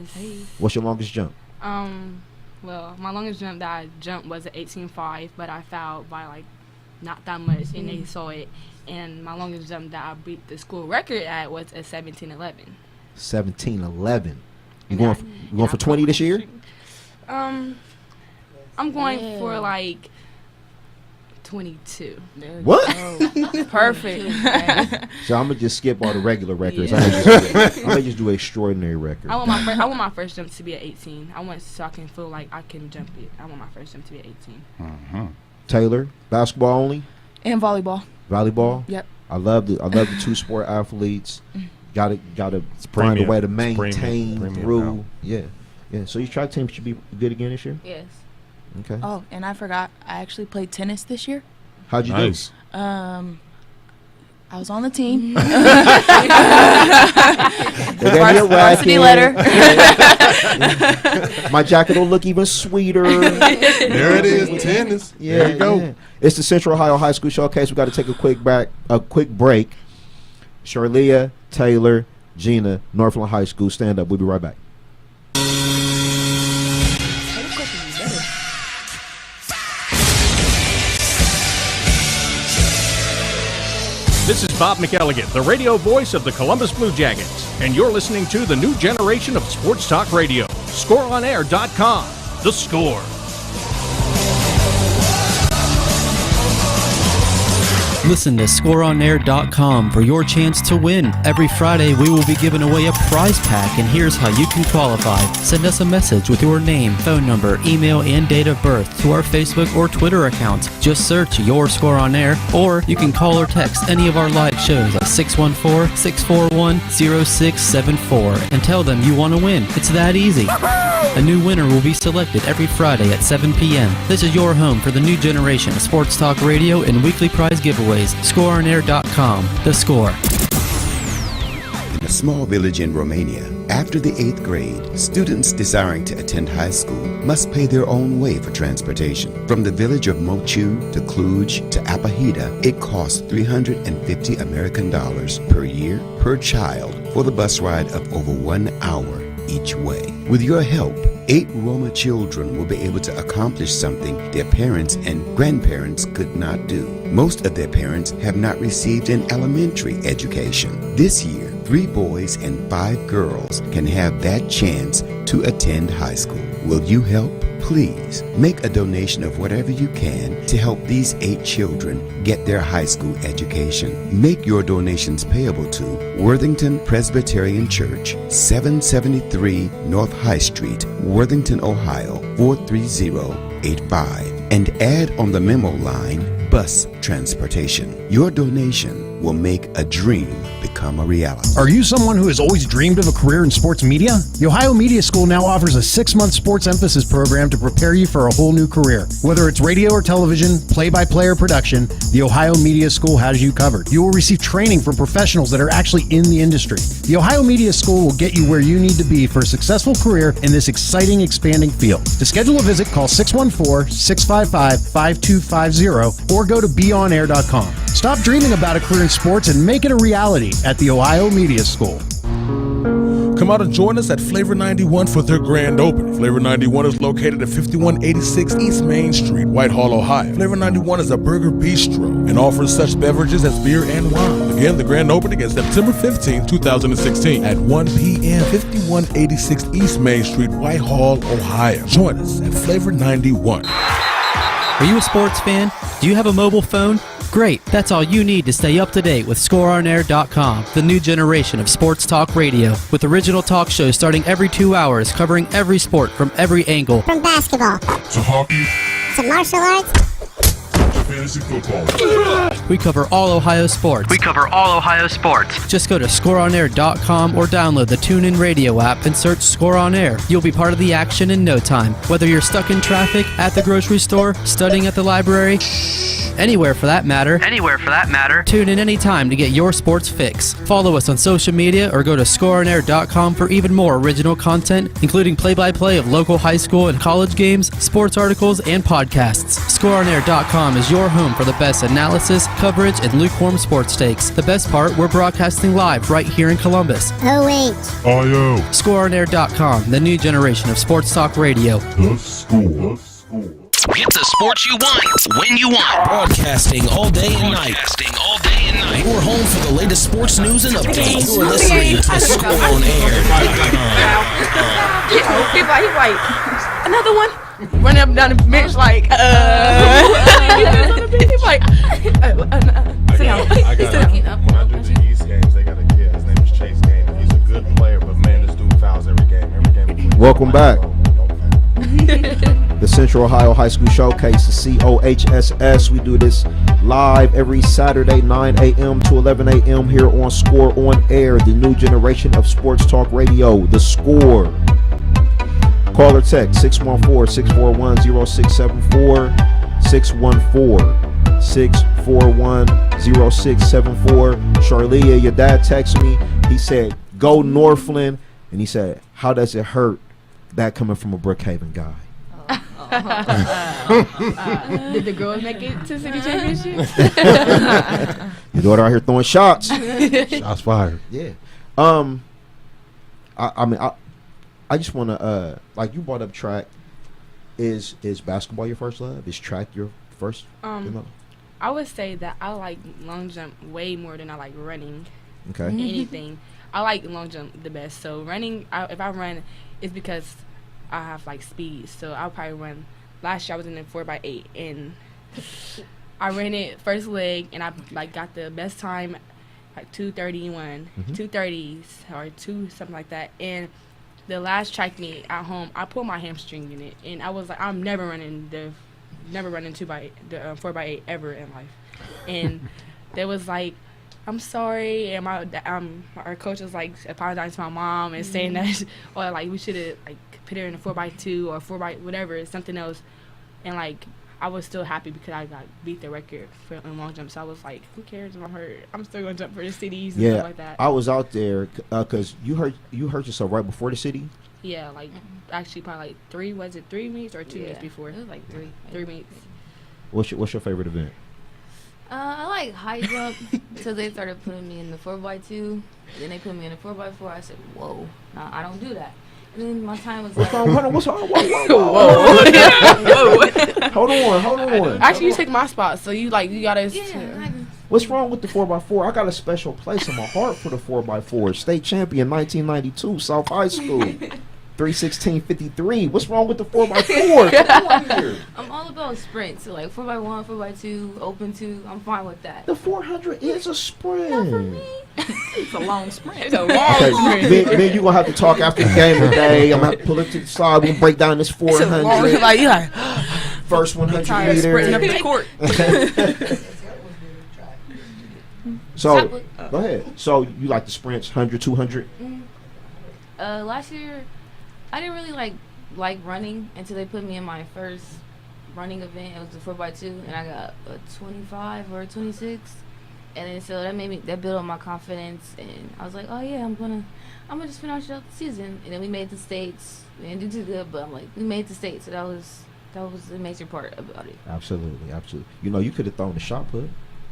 What's your longest jump? Well, my longest jump that I jumped was at 18.5, but I fouled by like not that much, and they saw it. And my longest jump that I beat the school record at was at 17.11. 17.11. You going for 20 this year? I'm going for like 22. What? Perfect. So I'm gonna just skip all the regular records. I'm gonna just do an extraordinary record. I want my first jump to be at 18. I want so I can feel like I can jump it. I want my first jump to be at 18. Taylor, basketball only? And volleyball. Volleyball? Yep. I love the 2-sport athletes. Gotta find a way to maintain through. Yeah. So your track team should be good again this year? Yes. Okay. Oh, and I forgot, I actually played tennis this year. How'd you do? I was on the team. They gave me a varsity letter. My jacket will look even sweeter. There it is, tennis. Yeah, there you go. Yeah. It's the Central Ohio High School Showcase. We got to take a quick break. Charlea, Taylor, Jeana, Northland High School. Stand up. We'll be right back. This is Bob McElligott, the radio voice of the Columbus Blue Jackets, and you're listening to the new generation of sports talk radio. ScoreOnAir.com. The Score. Listen to ScoreOnAir.com for your chance to win. Every Friday, we will be giving away a prize pack, and here's how you can qualify. Send us a message with your name, phone number, email, and date of birth to our Facebook or Twitter accounts. Just search Your Score on Air, or you can call or text any of our live shows at 614-641-0674 and tell them you want to win. It's that easy. A new winner will be selected every Friday at 7 p.m. This is your home for the new generation of sports talk radio and weekly prize giveaways. ScoreOnAir.com. The Score. In a small village in Romania, after the 8th grade, students desiring to attend high school must pay their own way for transportation. From the village of Mochu to Cluj to Apahita, it costs $350 American per year per child for the bus ride of over 1 hour each way. With your help, 8 Roma children will be able to accomplish something their parents and grandparents could not do. Most of their parents have not received an elementary education. This year, 3 boys and 5 girls can have that chance to attend high school. Will you help? Please make a donation of whatever you can to help these 8 children get their high school education. Make your donations payable to Worthington Presbyterian Church, 773 North High Street, Worthington, Ohio, 43085, and add on the memo line, bus transportation. Your donation will make a dream become a reality. Are you someone who has always dreamed of a career in sports media? The Ohio Media School now offers a 6-month sports emphasis program to prepare you for a whole new career. Whether it's radio or television, play-by-play or production, the Ohio Media School has you covered. You will receive training from professionals that are actually in the industry. The Ohio Media School will get you where you need to be for a successful career in this exciting, expanding field. To schedule a visit, call 614-655-5250 or go to beonair.com. Stop dreaming about a career in sports and make it a reality at the Ohio Media School. Come out and join us at Flavor 91 for their grand opening. Flavor 91 is located at 5186 East Main Street, Whitehall, Ohio. Flavor 91 is a burger bistro and offers such beverages as beer and wine. Again, the grand opening is September 15, 2016 at 1 p.m. 5186 East Main Street, Whitehall, Ohio. Join us at Flavor 91. Are you a sports fan? Do you have a mobile phone? Great, that's all you need to stay up to date with ScoreOnAir.com, the new generation of sports talk radio, with original talk shows starting every 2 hours, covering every sport from every angle. From basketball to hockey to martial arts to fantasy football. We cover all Ohio sports. Just go to ScoreOnAir.com or download the TuneIn Radio app and search Score On Air. You'll be part of the action in no time. Whether you're stuck in traffic, at the grocery store, studying at the library, anywhere for that matter. Tune in anytime to get your sports fix. Follow us on social media or go to ScoreOnAir.com for even more original content, including play-by-play of local high school and college games, sports articles, and podcasts. ScoreOnAir.com is your home for the best analysis, coverage, and lukewarm sports takes. The best part, we're broadcasting live right here in Columbus. OH. ScoreOnAir.com, the new generation of sports talk radio. The Score. Get the sports you want, when you want. Broadcasting all day and night. Your home for the latest sports news and updates. You're listening to Score On Air. He's like, another one? Running up and down the bench like, he's like, I got when I do the East games, they got a kid. His name is Chase Game. He's a good player, but man, this dude fouls every game. Welcome back. The Central Ohio High School Showcase, the COHSS. We do this live every Saturday, 9 a.m. to 11 a.m. here on Score On Air, the new generation of sports talk radio, The Score. Call or text 614-641-0674, 641-0674. Charlea, your dad texted me. He said, go Northland. And he said, how does it hurt that coming from a Brookhaven guy? Did the girls make it to city championship? Your daughter out here throwing shots. Shots fired. Yeah. I just want to like you brought up track. Is basketball your first love? Is track your first? I would say that I like long jump way more than I like running. Okay. Anything. I like long jump the best. So running, if I run, it's because I have like speed. So I'll probably run. Last year I was in the 4x8 and I ran it first leg and I like got the best time, like 2:31, 2:30s or 2 something like that. And the last track meet at home, I pulled my hamstring in it, and I was like, I'm never running 2x8, the 4x8 ever in life. And they was like, I'm sorry, and our coach was like apologizing to my mom and saying that, or like we should have like put her in a 4x2 or 4x whatever, something else, and like I was still happy because I got beat the record in long jump. So I was like, who cares if I'm hurt? I'm still gonna jump for the cities and stuff like that. I was out there because you hurt yourself right before the city. Yeah, like actually probably like 3 meets or 2 meets before? It was like 3. 3 meets. What's your favorite event? I like high jump until they started putting me in the 4x2. Then they put me in the 4x4. I said, whoa, nah, I don't do that. And then my time was What's like... wrong? What's wrong? Whoa. Hold on. Actually, you take my spot, so you gotta... What's wrong with the 4x4? I got a special place in my heart for the 4x4. State champion 1992, South High School. 3:16:53. What's wrong with the 4x4? Come on here. I'm all about sprints. So like 4x1, 4x2, open 2. I'm fine with that. The 400 is a sprint. Not for me. It's a long sprint. It's a long sprint. Me, you gonna have to talk after the game today. I'm gonna pull it to the side. We'll break down this 400. First 100 meter. Sprinting up the court. So go ahead. So you like the sprints, 100, 200? Last year, I didn't really like running until they put me in my first running event. It was the 4x2, and I got a 25 or a 26. And then so that built up my confidence, and I was like, oh yeah, I'm gonna just finish out the season. And then we made the states. We didn't do too good, but I'm like, we made the states, so that was the major part about it. Absolutely. You know, you could have thrown the shot put.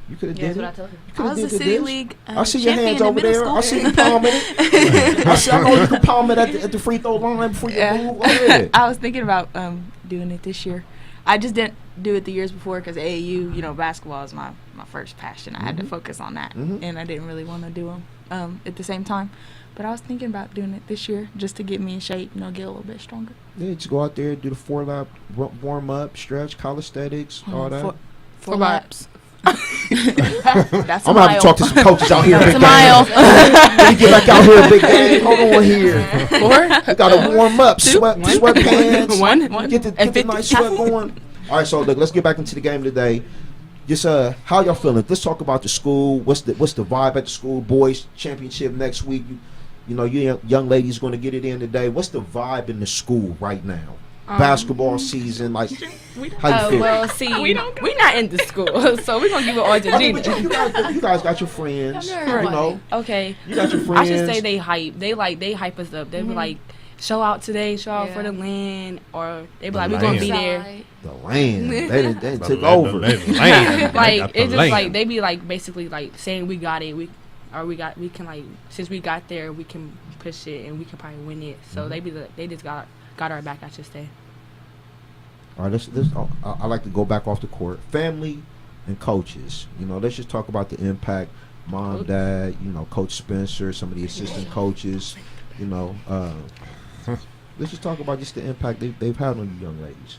You could have did that's it. what I told her. I was a city league I see your hands champion over in middle there. school. I see you palming it. I know you can palm it at the free throw line before you move. Go ahead. I was thinking about doing it this year. I just didn't do it the years before because AAU, basketball is my first passion. I had to focus on that, and I didn't really want to do them at the same time. But I was thinking about doing it this year just to get me in shape, get a little bit stronger. Yeah, just go out there, do the 4-lap warm up, stretch, calisthenics, all that. 4 laps. That's I'm gonna have to talk to some coaches out here. That's a mile. Let me get back out here, big game. Hold on here. 4. You gotta warm up, sweatpants. One. Get the nice sweat going. All right, so look, let's get back into the game today. Just how y'all feeling? Let's talk about the school. What's the vibe at the school? Boys championship next week. You know, you young ladies going to get it in today. What's the vibe in the school right now? Basketball season, like how you feel? Well, see, we're not in the school, so we're gonna give it all to Jeana. You guys got your friends, you know. Okay, you got your friends. I should say they hype. They hype us up. They be like, show out today, show out for the land, or they be like, we're gonna be there. The land, they took over. Like it's just like they be like basically like saying we got it. We can like since we got there, we can push it and we can probably win it. So they just got our back, I should say. All right, I like to go back off the court. Family and coaches. Let's just talk about the impact. Mom, dad, Coach Spencer, some of the assistant coaches. Let's just talk about just the impact they've had on you young ladies.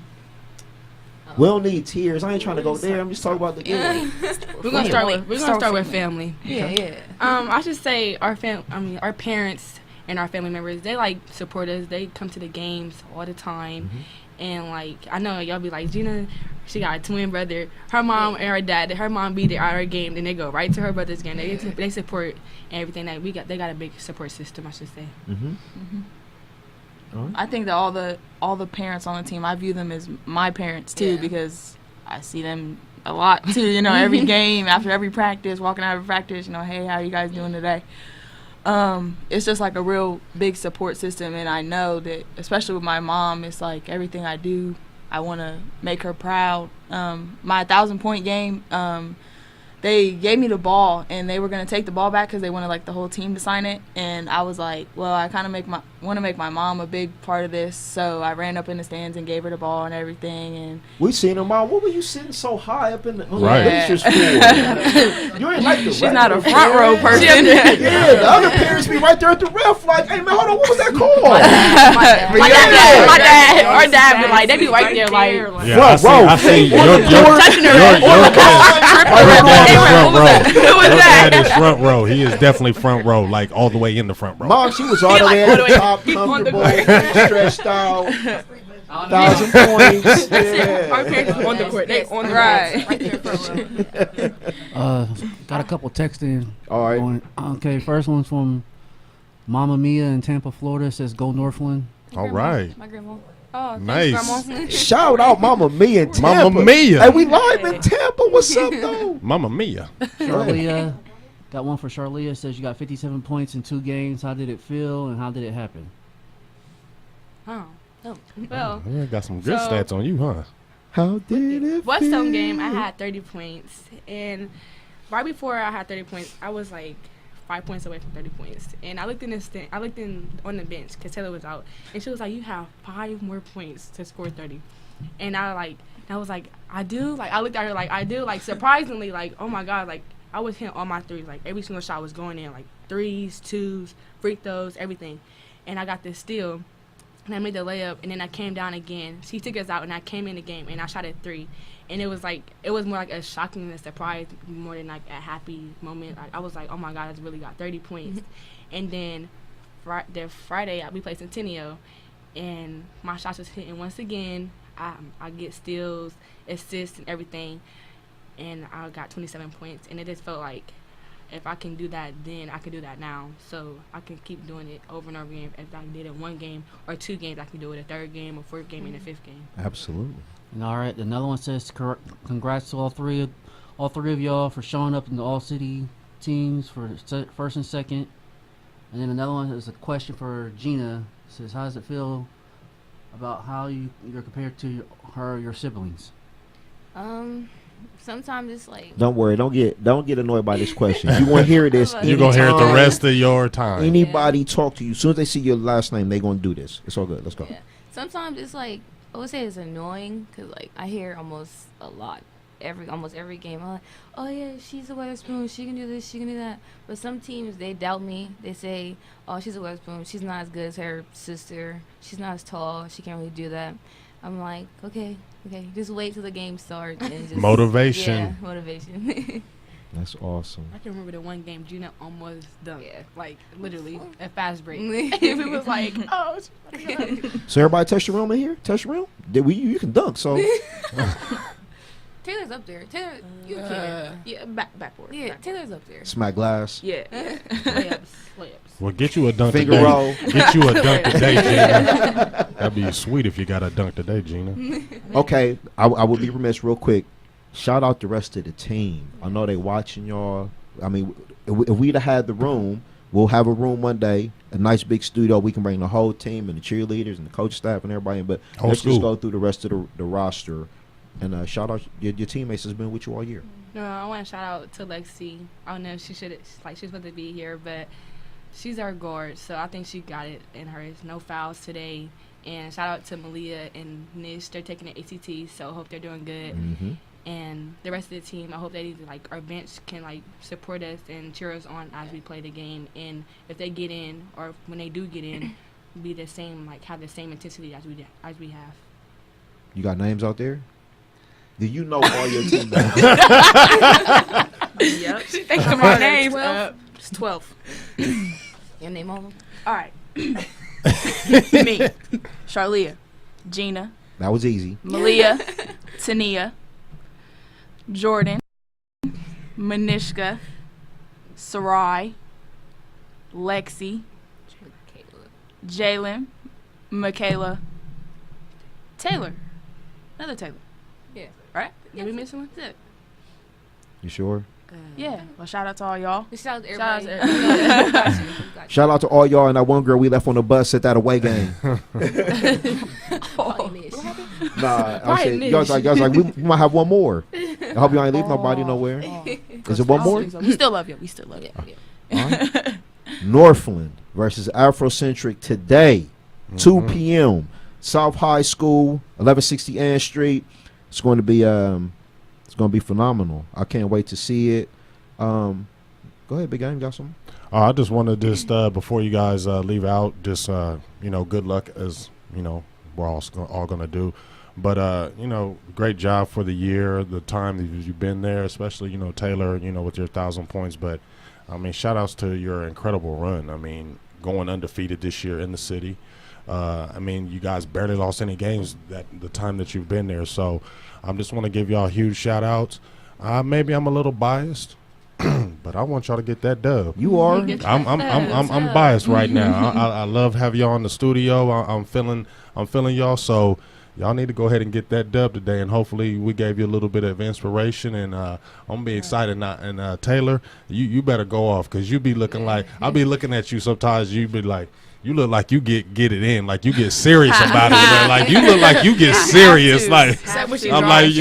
We don't need tears. I ain't trying to go there. I'm just talking about the game. We're gonna start with family. Yeah. I should say our parents and our family members, they support us. They come to the games all the time, and I know y'all be like, Jeana, she got a twin brother. Her mom and her dad. Her mom be there at our game, and they go right to her brother's game. They support everything that we got. They got a big support system, I should say. I think that all the parents on the team, I view them as my parents too, because I see them a lot too. You know, every game, after every practice, walking out of practice, you know, hey, how you guys doing today? It's just like a real big support system, and I know that, especially with my mom, it's like everything I do, I want to make her proud. My 1,000-point game, they gave me the ball, and they were going to take the ball back because they wanted, like, the whole team to sign it. And I was like, well, I kind of want to make my mom a big part of this. So I ran up in the stands and gave her the ball and everything. And we seen her, Mom. What were you sitting so high up in the bleachers for? You ain't like the She's not a front row person. Yeah, the other parents be right there at the ref like, hey, man, hold on, what was that called? My dad, our dad be like, they be right there like, yeah, I see your touching her. Your dad is front row. He is definitely front row, like all the way in the front row. Mom, she was all the way at the top, comfortable, stretched out, 1,000 points. Yeah. Our parents on the court. They on the right. Got a couple texts in. All right. Okay, first one's from Mama Mia in Tampa, Florida. Says, "Go Northland." All right. My grandma. Oh, nice. Thanks, Shout out Mama Mia in Tampa. Mama Mia. Hey, we live in Tampa. What's up, though? Mama Mia. Charlea. Got one for Charlea. It says you got 57 points in 2 games. How did it feel and how did it happen? Well, yeah, got some good stats on you, huh? How did it Weststone game, I had 30 points. And right before I had 30 points, I was like 5 points away from 30 points. And I looked on the bench because Taylor was out. And she was like, you have 5 more points to score 30. And I was like, I do? Like, I looked at her like, I do? Like, surprisingly, like, oh, my God, like, I was hitting all my threes. Like, every single shot was going in, like, 3s, 2s, free throws, everything. And I got this steal, and I made the layup, and then I came down again. She took us out, and I came in the game, and I shot at 3. And it was more like a shocking and a surprise more than, like, a happy moment. I was like, oh, my God, I just really got 30 points. And then Friday, we played Centennial, and my shots was hitting once again. I get steals, assists, and everything. And I got 27 points, and it just felt like if I can do that then, I can do that now. So I can keep doing it over and over again. If I did it 1 game or 2 games, I can do it a 3rd game, a 4th game, and a 5th game. Absolutely. And all right, another one says congrats to all three of y'all for showing up in the all-city teams for 1st and 2nd. And then another one is a question for Jeana. It says, how does it feel about how you're compared to your siblings? Sometimes it's like. Don't worry. Don't get annoyed by this question. You want to hear this. You're gonna hear it the rest of your time. Anybody talk to you, as soon as they see your last name, they gonna do this. It's all good. Let's go. Yeah. Sometimes it's like, I would say it's annoying because like I hear almost every game. I'm like, oh yeah, she's a Weatherspoon. She can do this. She can do that. But some teams, they doubt me. They say, oh, she's a Weatherspoon. She's not as good as her sister. She's not as tall. She can't really do that. I'm like, okay, just wait till the game starts. And just, motivation. Yeah, motivation. That's awesome. I can remember the one game Jeana almost dunked. Yeah. Like, literally, a fast break. It was like, oh. So everybody touch the rim in here? Touch the rim? You can dunk, so. Taylor's up there. Taylor, you can. Yeah, backboard. Yeah, backboard. Taylor's up there. Smack glass. Yeah. Layups. Well, get you a dunk Finger today. roll. Get you a dunk today, Jeana. That'd be sweet if you got a dunk today, Jeana. Okay, I would be remiss real quick. Shout out the rest of the team. I know they watching y'all. I mean, if we'd have had the room, we'll have a room one day, a nice big studio. We can bring the whole team and the cheerleaders and the coach staff and everybody. But let's just go through the rest of the roster. And shout out your teammates has been with you all year. No, I want to shout out to Lexi. I don't know if she's supposed to be here, but she's our guard, so I think she got it in her. No fouls today. And shout out to Malia and Nish. They're taking the ACT, so I hope they're doing good. Mm-hmm. And the rest of the team, I hope that our bench can support us and cheer us on as we play the game. And if they get in, or when they do get in, be the same, have the same intensity as we have. You got names out there? Do you know all your team names? Yep. Think of my names. It's 12. Your name on them? All right. Me. Charlea. Jeana. That was easy. Malia. Tania. Jordan. Manishka. Sarai. Lexi. Jalen. Michaela. Taylor. Another Taylor. Yeah. Right? Did we miss one? You sure? Yeah. Well, shout out to all y'all. Shout out to Shout out to everybody. Shout out to all y'all and that one girl we left on the bus at that away game. Nah, I said y'all was like we might have one more. I hope y'all ain't leave nobody nowhere. Is it one more? We still love you. We still love you. All right. Northland versus Afrocentric today, 2 p.m. South High School, 1160 Ann Street. It's going to be phenomenal. I can't wait to see it. Go ahead, Big Game. Got something? I just want to before you guys leave out, good luck as we're all gonna do. But great job for the year, the time that you've been there, especially Taylor, with your 1,000 points. But I mean, shout outs to your incredible run. I mean, going undefeated this year in the city. I mean, you guys barely lost any games the time that you've been there. So I just want to give y'all huge shout outs. Maybe I'm a little biased, but I want y'all to get that dub. You are. I'm biased right now. I love having y'all in the studio. I'm feeling y'all. So y'all need to go ahead and get that dub today, and hopefully we gave you a little bit of inspiration. And I'm gonna be excited. And Taylor, you better go off, because you be looking like, I'll be looking at you sometimes. You be like, you look like you get it in, like you get serious about it. Man. Like you look like you get serious. Like I'm like,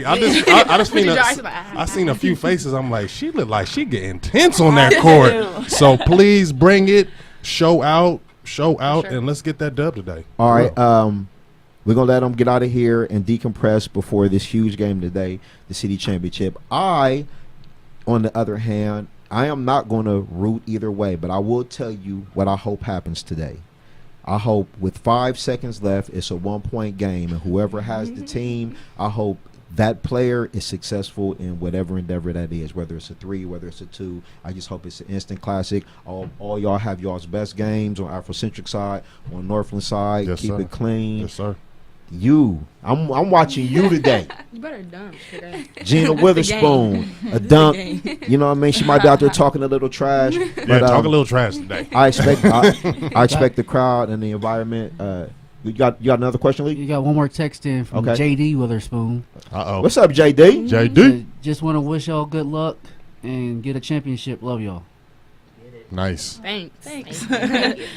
I seen a few faces. I'm like, she look like she get intense on that court. So please bring it, show out, and let's get that dub today. All right. We're going to let them get out of here and decompress before this huge game today, the city championship. On the other hand, I am not going to root either way, but I will tell you what I hope happens today. I hope with 5 seconds left, it's a 1-point game, and whoever has the team, I hope that player is successful in whatever endeavor that is, whether it's a 3, whether it's a 2. I just hope it's an instant classic. All y'all have y'all's best games on Afrocentric side, on Northland side. Yes, keep sir. it clean. Yes, sir. I'm watching you today. You better dunk today. Jeana Weatherspoon, a dunk. You know what I mean? She might be out there talking a little trash. Yeah, talk a little trash today. I expect the crowd and the environment. You got another question, Lee? You got one more text in from JD Witherspoon. What's up, JD? JD. Just want to wish y'all good luck and get a championship. Love y'all. Nice. Thanks.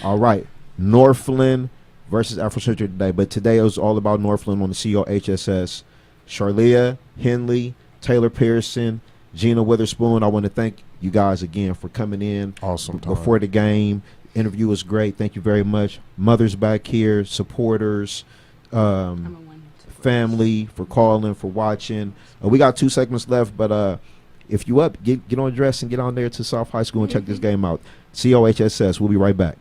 All right, Northland versus Afrocentric today, but today it was all about Northland on the COHSS. Charlea, Henley, Taylor Pearson, Jeana Weatherspoon. I want to thank you guys again for coming in. Awesome. Before the game. Interview was great. Thank you very much. Mothers back here, supporters, family for calling, for watching. We got 2 segments left, but if you up, get on dress and get on there to South High School and check this game out. COHSS. We'll be right back.